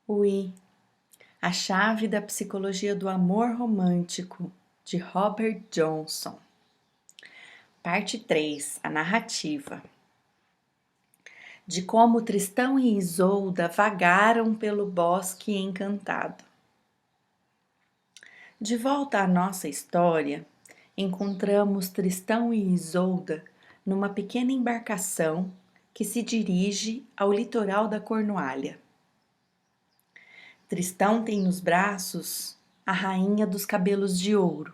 Ui, a chave da psicologia do amor romântico, de Robert Johnson. Parte 3, a narrativa. De como Tristão e Isolda vagaram pelo bosque encantado. De volta à nossa história, encontramos Tristão e Isolda numa pequena embarcação que se dirige ao litoral da Cornualha. Tristão tem nos braços a rainha dos cabelos de ouro,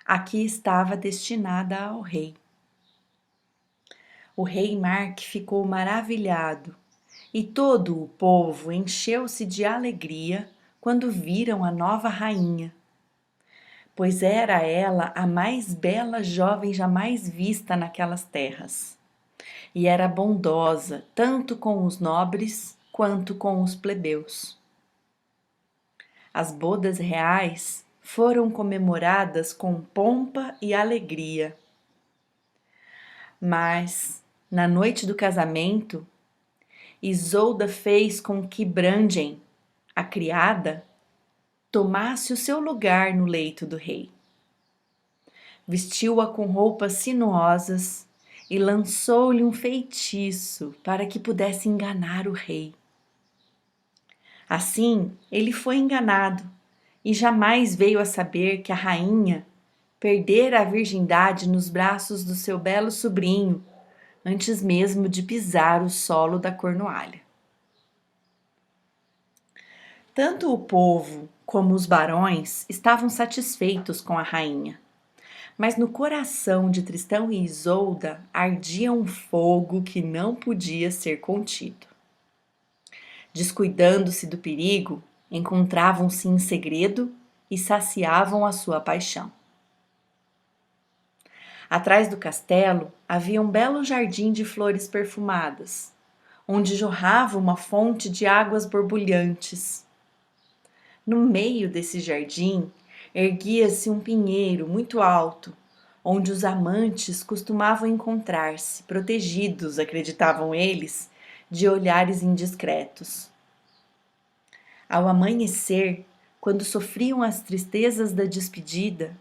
a que estava destinada ao rei. O rei Mark ficou maravilhado e todo o povo encheu-se de alegria quando viram a nova rainha, pois era ela a mais bela jovem jamais vista naquelas terras, e era bondosa tanto com os nobres quanto com os plebeus. As bodas reais foram comemoradas com pompa e alegria. Mas, na noite do casamento, Isolda fez com que Brandem, a criada, tomasse o seu lugar no leito do rei. Vestiu-a com roupas sinuosas e lançou-lhe um feitiço para que pudesse enganar o rei. Assim, ele foi enganado e jamais veio a saber que a rainha perdera a virgindade nos braços do seu belo sobrinho, antes mesmo de pisar o solo da Cornualha. Tanto o povo como os barões estavam satisfeitos com a rainha, mas no coração de Tristão e Isolda ardia um fogo que não podia ser contido. Descuidando-se do perigo, encontravam-se em segredo e saciavam a sua paixão. Atrás do castelo havia um belo jardim de flores perfumadas, onde jorrava uma fonte de águas borbulhantes. No meio desse jardim erguia-se um pinheiro muito alto, onde os amantes costumavam encontrar-se, protegidos, acreditavam eles, de olhares indiscretos. Ao amanhecer, quando sofriam as tristezas da despedida,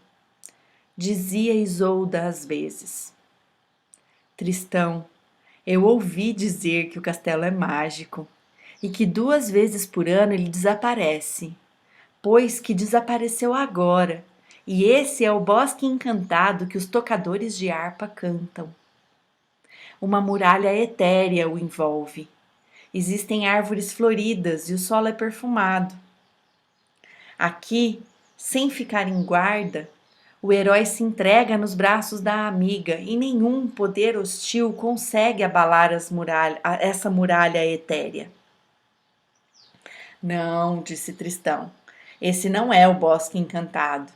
dizia Isolda às vezes: Tristão, eu ouvi dizer que o castelo é mágico e que 2 vezes por ano ele desaparece, pois que desapareceu agora, e esse é o bosque encantado que os tocadores de harpa cantam. Uma muralha etérea o envolve. Existem árvores floridas e o solo é perfumado. Aqui, sem ficar em guarda, o herói se entrega nos braços da amiga e nenhum poder hostil consegue abalar essa muralha etérea. Não, disse Tristão, esse não é o bosque encantado.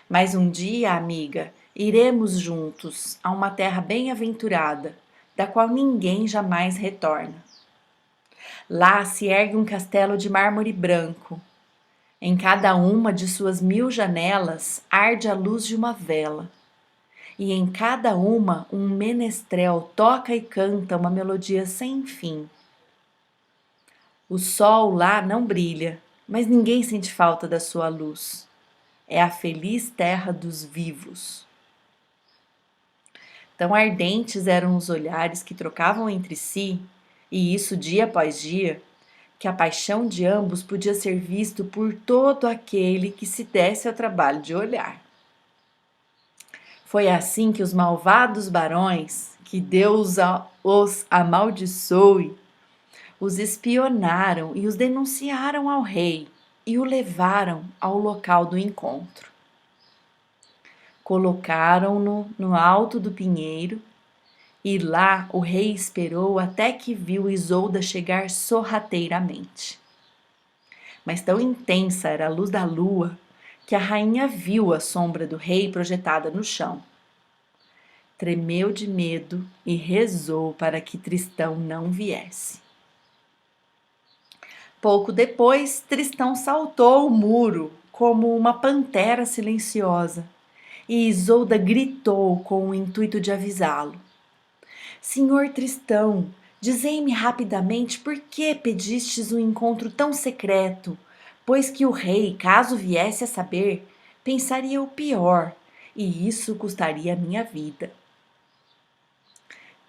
Mas um dia, amiga, iremos juntos a uma terra bem-aventurada, da qual ninguém jamais retorna. Lá se ergue um castelo de mármore branco. Em cada uma de suas 1000 janelas arde a luz de uma vela. E em cada uma um menestrel toca e canta uma melodia sem fim. O sol lá não brilha, mas ninguém sente falta da sua luz. É a feliz terra dos vivos. Tão ardentes eram os olhares que trocavam entre si, e isso dia após dia, que a paixão de ambos podia ser visto por todo aquele que se desse ao trabalho de olhar. Foi assim que os malvados barões, que Deus os amaldiçoe, os espionaram e os denunciaram ao rei e o levaram ao local do encontro. Colocaram-no no alto do pinheiro e lá o rei esperou até que viu Isolda chegar sorrateiramente. Mas tão intensa era a luz da lua que a rainha viu a sombra do rei projetada no chão. Tremeu de medo e rezou para que Tristão não viesse. Pouco depois, Tristão saltou o muro como uma pantera silenciosa e Isolda gritou com o intuito de avisá-lo. Senhor Tristão, Dizei-me rapidamente por que pedistes um encontro tão secreto, pois que o rei, caso viesse a saber, pensaria o pior, e isso custaria a minha vida.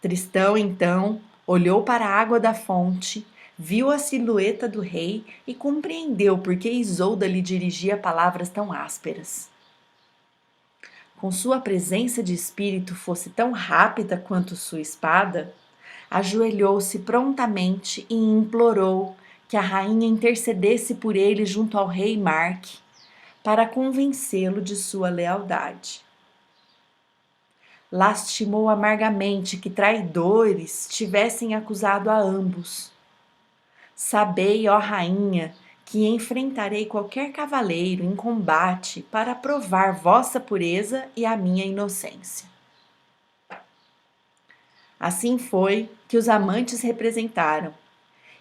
Tristão, então, olhou para a água da fonte, viu a silhueta do rei e compreendeu por que Isolda lhe dirigia palavras tão ásperas. Com sua presença de espírito fosse tão rápida quanto sua espada, ajoelhou-se prontamente e implorou que a rainha intercedesse por ele junto ao rei Mark para convencê-lo de sua lealdade. Lastimou amargamente que traidores tivessem acusado a ambos. Sabei, ó rainha, que enfrentarei qualquer cavaleiro em combate para provar vossa pureza e a minha inocência. Assim foi que os amantes representaram,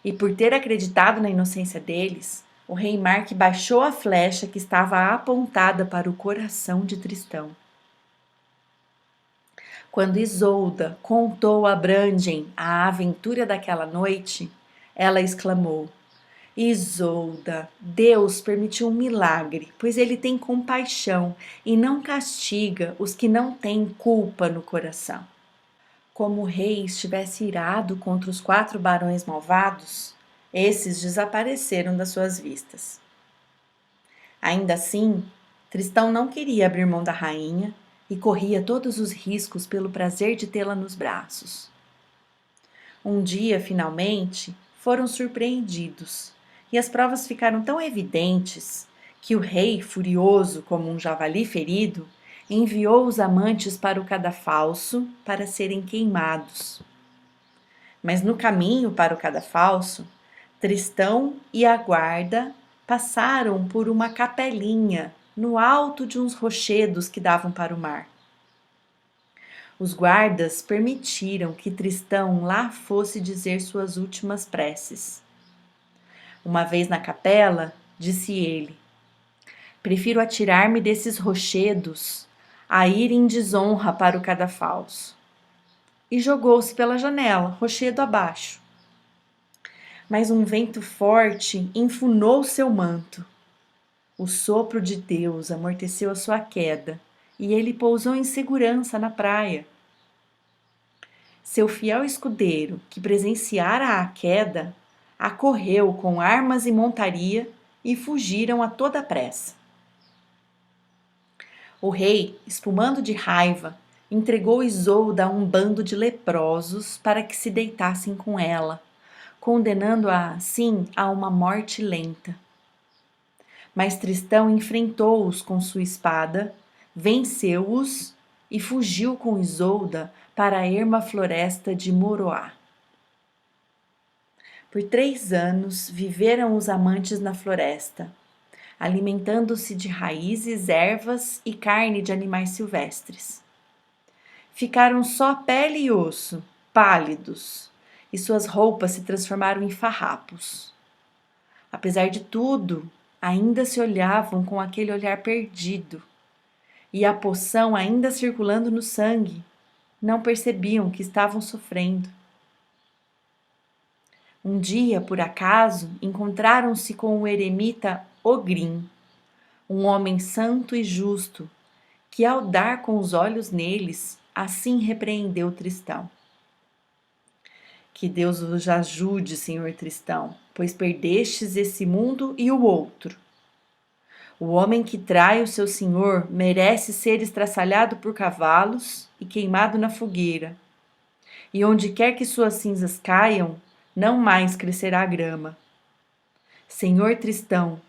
e por ter acreditado na inocência deles, o rei Mark baixou a flecha que estava apontada para o coração de Tristão. Quando Isolda contou a Brandem a aventura daquela noite, ela exclamou: Isolda, Deus permitiu um milagre, pois ele tem compaixão e não castiga os que não têm culpa no coração. Como o rei estivesse irado contra os 4 barões malvados, esses desapareceram das suas vistas. Ainda assim, Tristão não queria abrir mão da rainha e corria todos os riscos pelo prazer de tê-la nos braços. Um dia, finalmente, foram surpreendidos, e as provas ficaram tão evidentes que o rei, furioso como um javali ferido, enviou os amantes para o cadafalso para serem queimados. Mas no caminho para o cadafalso, Tristão e a guarda passaram por uma capelinha no alto de uns rochedos que davam para o mar. Os guardas permitiram que Tristão lá fosse dizer suas últimas preces. Uma vez na capela, disse ele: Prefiro atirar-me desses rochedos a ir em desonra para o cadafalso. E jogou-se pela janela, rochedo abaixo. Mas um vento forte enfunou seu manto. O sopro de Deus amorteceu a sua queda, e ele pousou em segurança na praia. Seu fiel escudeiro, que presenciara a queda, acorreu com armas e montaria e fugiram a toda pressa. O rei, espumando de raiva, entregou Isolda a um bando de leprosos para que se deitassem com ela, condenando-a assim a uma morte lenta. Mas Tristão enfrentou-os com sua espada, venceu-os e fugiu com Isolda para a erma floresta de Moroá. Por 3 anos viveram os amantes na floresta, alimentando-se de raízes, ervas e carne de animais silvestres. Ficaram só pele e osso, pálidos, e suas roupas se transformaram em farrapos. Apesar de tudo, ainda se olhavam com aquele olhar perdido, e a poção ainda circulando no sangue, não percebiam que estavam sofrendo. Um dia, por acaso, encontraram-se com o eremita Ogrim, um homem santo e justo, que ao dar com os olhos neles, assim repreendeu Tristão. Que Deus vos ajude, senhor Tristão, pois perdestes esse mundo e o outro. O homem que trai o seu senhor merece ser estraçalhado por cavalos e queimado na fogueira. E onde quer que suas cinzas caiam, não mais crescerá grama. Senhor Tristão,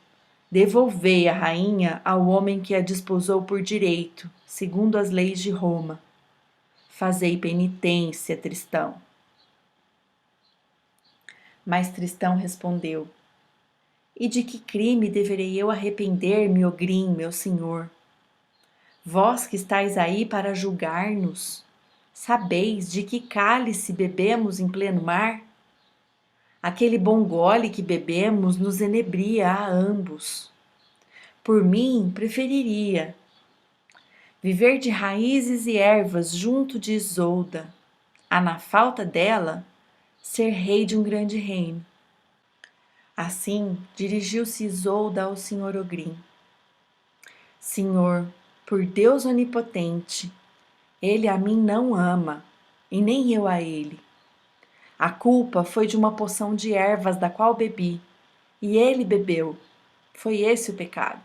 devolvei a rainha ao homem que a desposou por direito, segundo as leis de Roma. Fazei penitência, Tristão. Mas Tristão respondeu: E de que crime deverei eu arrepender-me, Ogrim, meu senhor? Vós que estáis aí para julgar-nos, sabeis de que cálice bebemos em pleno mar? Aquele bom gole que bebemos nos enebria a ambos. Por mim, preferiria viver de raízes e ervas junto de Isolda, a na falta dela, ser rei de um grande reino. Assim, dirigiu-se Isolda ao Senhor Ogrim. Senhor, por Deus onipotente, ele a mim não ama, e nem eu a ele. A culpa foi de uma poção de ervas da qual bebi, e ele bebeu. Foi esse o pecado.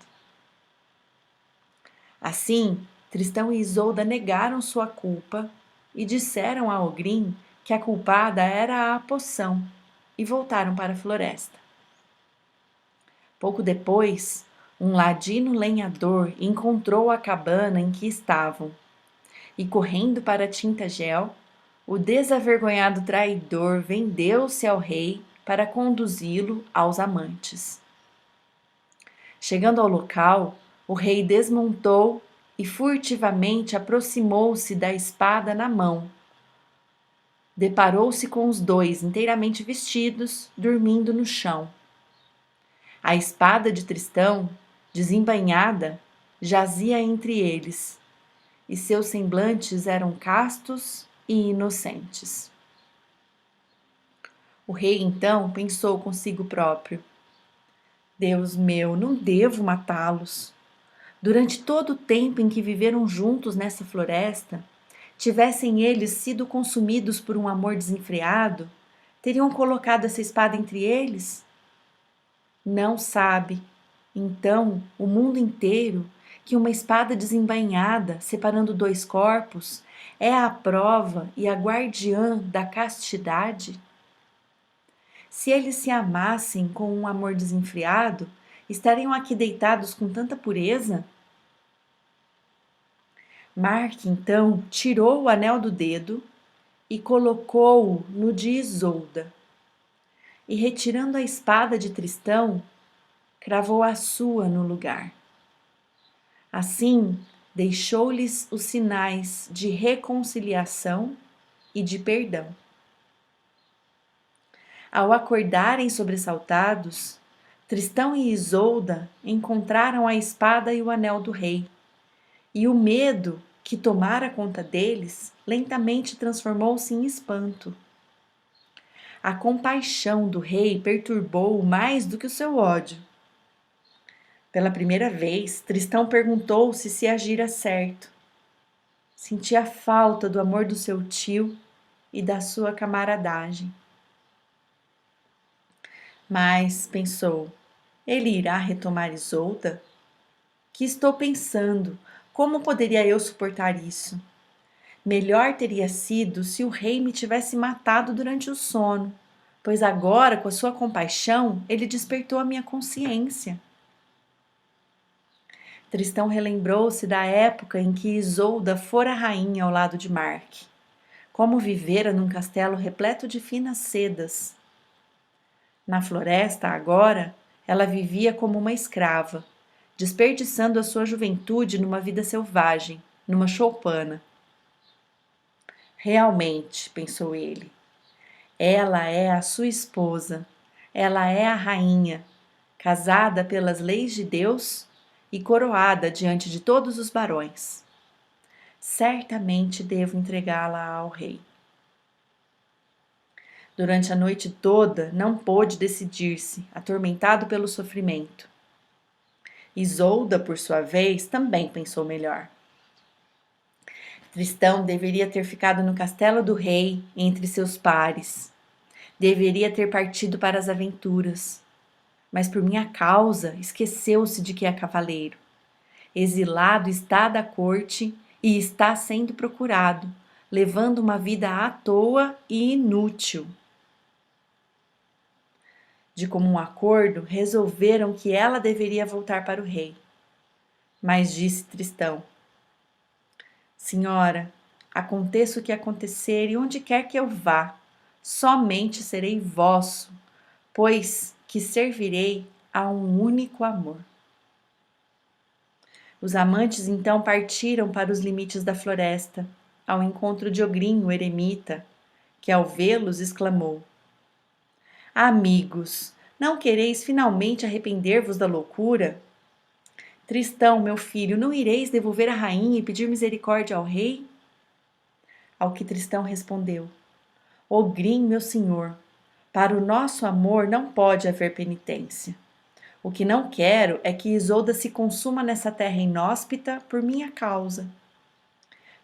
Assim, Tristão e Isolda negaram sua culpa e disseram a Ogrim que a culpada era a poção e voltaram para a floresta. Pouco depois, um ladino lenhador encontrou a cabana em que estavam e, correndo para Tintagel, o desavergonhado traidor vendeu-se ao rei para conduzi-lo aos amantes. Chegando ao local, o rei desmontou e furtivamente aproximou-se da espada na mão. Deparou-se com os dois inteiramente vestidos, dormindo no chão. A espada de Tristão, desembainhada, jazia entre eles, e seus semblantes eram castos e inocentes. O rei então pensou consigo próprio: Deus meu, não devo matá-los. Durante todo o tempo em que viveram juntos nessa floresta, tivessem eles sido consumidos por um amor desenfreado, teriam colocado essa espada entre eles? Não sabe, então, o mundo inteiro, que uma espada desembainhada, separando dois corpos, é a prova e a guardiã da castidade? Se eles se amassem com um amor desenfreado, estariam aqui deitados com tanta pureza? Mark, então, tirou o anel do dedo e colocou-o no de Isolda. E, retirando a espada de Tristão, cravou a sua no lugar. Assim, deixou-lhes os sinais de reconciliação e de perdão. Ao acordarem sobressaltados, Tristão e Isolda encontraram a espada e o anel do rei, e o medo que tomara conta deles lentamente transformou-se em espanto. A compaixão do rei perturbou-o mais do que o seu ódio. Pela primeira vez, Tristão perguntou-se se agira certo. Sentia falta do amor do seu tio e da sua camaradagem. Mas, pensou, ele irá retomar Isolda? Que estou pensando, como poderia eu suportar isso? Melhor teria sido se o rei me tivesse matado durante o sono, pois agora, com a sua compaixão, ele despertou a minha consciência. Tristão relembrou-se da época em que Isolda fora rainha ao lado de Mark, como vivera num castelo repleto de finas sedas. Na floresta, agora, ela vivia como uma escrava, desperdiçando a sua juventude numa vida selvagem, numa choupana. Realmente, pensou ele, ela é a sua esposa, ela é a rainha, casada pelas leis de Deus e coroada diante de todos os barões. Certamente devo entregá-la ao rei. Durante a noite toda não pôde decidir-se, atormentado pelo sofrimento. Isolda, por sua vez, também pensou melhor. Tristão deveria ter ficado no castelo do rei, entre seus pares. Deveria ter partido para as aventuras. Mas por minha causa esqueceu-se de que é cavaleiro. Exilado está da corte e está sendo procurado, levando uma vida à toa e inútil. De comum acordo, resolveram que ela deveria voltar para o rei. Mas disse Tristão: Senhora, aconteça o que acontecer e onde quer que eu vá, somente serei vosso, pois que servirei a um único amor. Os amantes então partiram para os limites da floresta, ao encontro de Ogrim, o eremita, que ao vê-los exclamou: Amigos, não quereis finalmente arrepender-vos da loucura? Tristão, meu filho, não ireis devolver a rainha e pedir misericórdia ao rei? Ao que Tristão respondeu: Ogrim, meu senhor, para o nosso amor não pode haver penitência. O que não quero é que Isolda se consuma nessa terra inóspita por minha causa.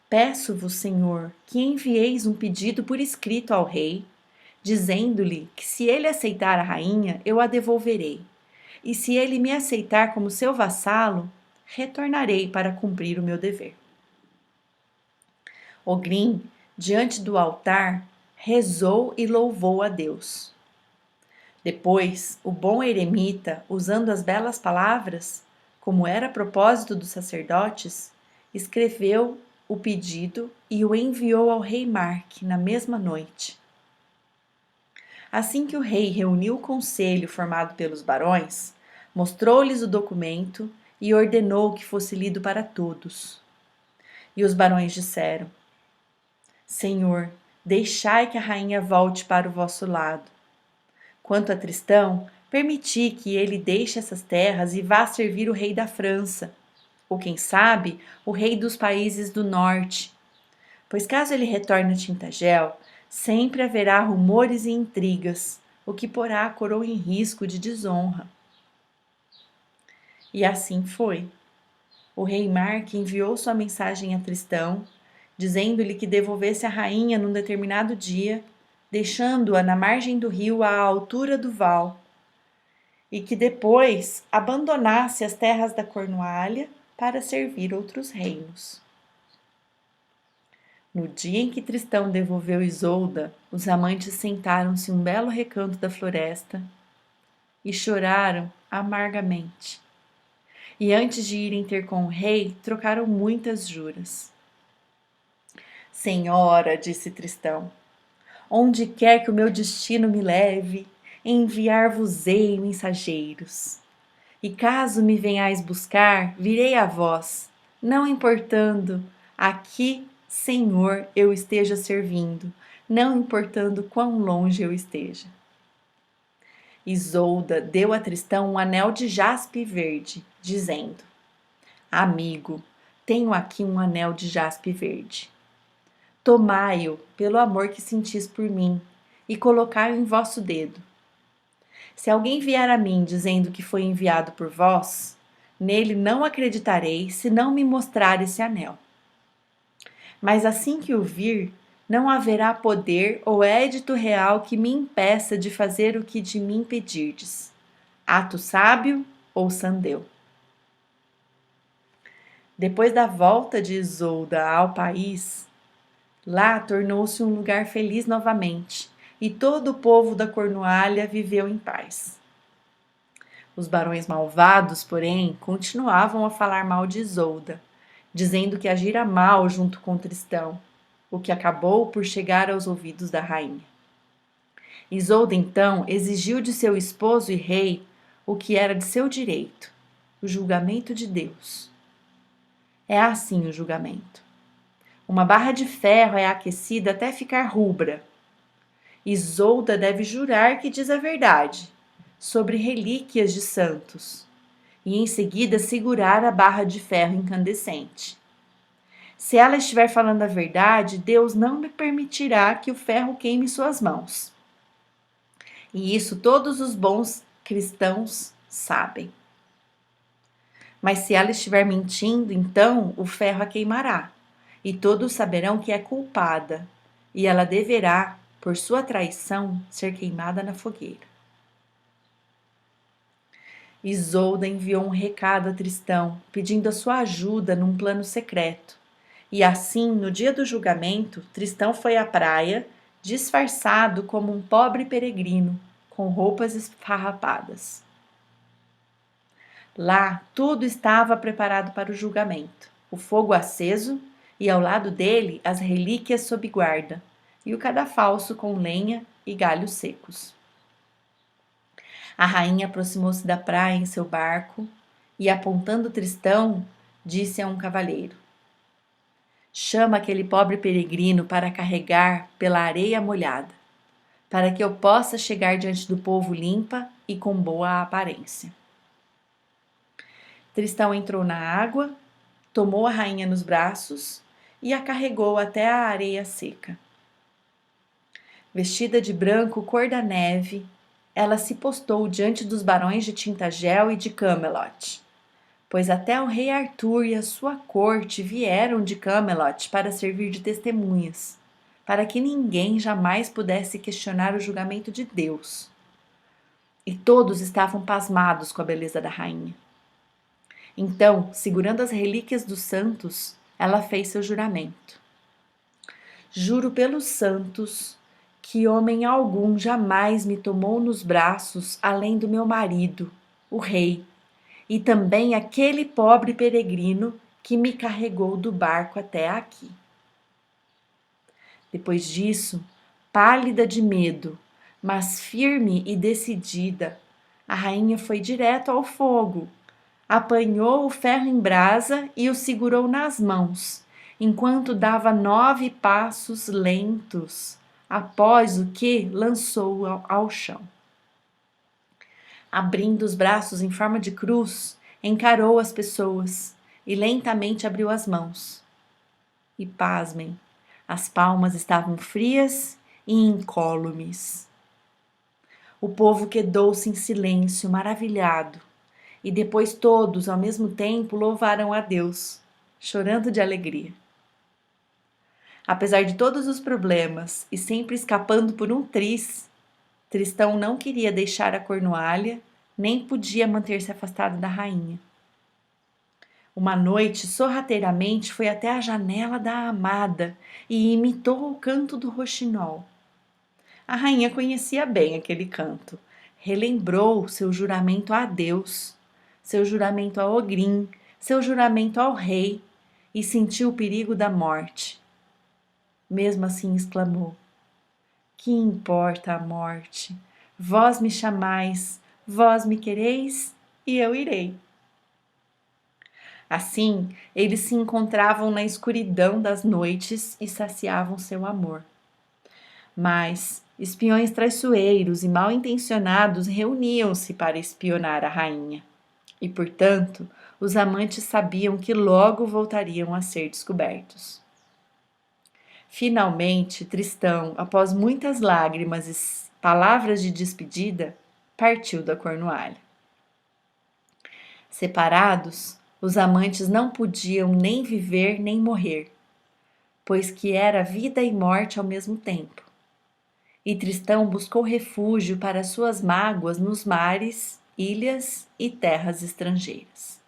Peço-vos, senhor, que envieis um pedido por escrito ao rei, dizendo-lhe que se ele aceitar a rainha, eu a devolverei, e se ele me aceitar como seu vassalo, retornarei para cumprir o meu dever. Ogrim, diante do altar, rezou e louvou a Deus. Depois, o bom eremita, usando as belas palavras, como era propósito dos sacerdotes, escreveu o pedido e o enviou ao rei Mark na mesma noite. Assim que o rei reuniu o conselho formado pelos barões, mostrou-lhes o documento e ordenou que fosse lido para todos. E os barões disseram: Senhor, deixai que a rainha volte para o vosso lado. Quanto a Tristão, permiti que ele deixe essas terras e vá servir o rei da França, ou quem sabe, o rei dos países do norte. Pois caso ele retorne a Tintagel, sempre haverá rumores e intrigas, o que porá a coroa em risco de desonra. E assim foi. O rei Mark enviou sua mensagem a Tristão, dizendo-lhe que devolvesse a rainha num determinado dia, deixando-a na margem do rio à altura do val, e que depois abandonasse as terras da Cornualha para servir outros reinos. No dia em que Tristão devolveu Isolda, os amantes sentaram-se em um belo recanto da floresta e choraram amargamente. E antes de irem ter com o rei, trocaram muitas juras. Senhora, disse Tristão, onde quer que o meu destino me leve, enviar-vos-ei mensageiros. E caso me venhais buscar, virei a vós, não importando a que senhor eu esteja servindo, não importando quão longe eu esteja. Isolda deu a Tristão um anel de jaspe verde, dizendo: Amigo, tenho aqui um anel de jaspe verde. Tomai-o pelo amor que sentis por mim, e colocai-o em vosso dedo. Se alguém vier a mim dizendo que foi enviado por vós, nele não acreditarei se não me mostrar esse anel. Mas assim que o vir, não haverá poder ou édito real que me impeça de fazer o que de mim pedirdes. Ato sábio ou sandeu. Depois da volta de Isolda ao país, lá tornou-se um lugar feliz novamente, e todo o povo da Cornualha viveu em paz. Os barões malvados, porém, continuavam a falar mal de Isolda, dizendo que agira mal junto com Tristão, o que acabou por chegar aos ouvidos da rainha. Isolda, então, exigiu de seu esposo e rei o que era de seu direito, o julgamento de Deus. É assim o julgamento. Uma barra de ferro é aquecida até ficar rubra. Isolda deve jurar que diz a verdade sobre relíquias de santos e em seguida segurar a barra de ferro incandescente. Se ela estiver falando a verdade, Deus não lhe permitirá que o ferro queime suas mãos. E isso todos os bons cristãos sabem. Mas se ela estiver mentindo, então o ferro a queimará, e todos saberão que é culpada, e ela deverá, por sua traição, ser queimada na fogueira. Isolda enviou um recado a Tristão, pedindo a sua ajuda num plano secreto. E assim, no dia do julgamento, Tristão foi à praia, disfarçado como um pobre peregrino, com roupas esfarrapadas. Lá, tudo estava preparado para o julgamento. O fogo aceso e, ao lado dele, as relíquias sob guarda, e o cadafalso com lenha e galhos secos. A rainha aproximou-se da praia em seu barco e, apontando Tristão, disse a um cavalheiro: Chama aquele pobre peregrino para carregar pela areia molhada, para que eu possa chegar diante do povo limpa e com boa aparência. Tristão entrou na água, tomou a rainha nos braços e a carregou até a areia seca. Vestida de branco cor da neve, ela se postou diante dos barões de Tintagel e de Camelot, pois até o rei Arthur e a sua corte vieram de Camelot para servir de testemunhas, para que ninguém jamais pudesse questionar o julgamento de Deus. E todos estavam pasmados com a beleza da rainha. Então, segurando as relíquias dos santos, ela fez seu juramento. Juro pelos santos que homem algum jamais me tomou nos braços além do meu marido, o rei, e também aquele pobre peregrino que me carregou do barco até aqui. Depois disso, pálida de medo, mas firme e decidida, a rainha foi direto ao fogo, apanhou o ferro em brasa e o segurou nas mãos, enquanto dava 9 passos lentos, após o que lançou-o ao chão. Abrindo os braços em forma de cruz, encarou as pessoas e lentamente abriu as mãos. E pasmem, as palmas estavam frias e incólumes. O povo quedou-se em silêncio, maravilhado, e depois todos, ao mesmo tempo, louvaram a Deus, chorando de alegria. Apesar de todos os problemas e sempre escapando por um triz, Tristão não queria deixar a Cornualha, nem podia manter-se afastado da rainha. Uma noite, sorrateiramente, foi até a janela da amada e imitou o canto do roxinol. A rainha conhecia bem aquele canto, relembrou seu juramento a Deus, seu juramento a Ogrim, seu juramento ao rei, e sentiu o perigo da morte. Mesmo assim exclamou: que importa a morte? Vós me chamais, vós me quereis, e eu irei. Assim, eles se encontravam na escuridão das noites e saciavam seu amor. Mas espiões traiçoeiros e mal intencionados reuniam-se para espionar a rainha, e, portanto, os amantes sabiam que logo voltariam a ser descobertos. Finalmente, Tristão, após muitas lágrimas e palavras de despedida, partiu da Cornualha. Separados, os amantes não podiam nem viver nem morrer, pois que era vida e morte ao mesmo tempo. E Tristão buscou refúgio para suas mágoas nos mares, ilhas e terras estrangeiras.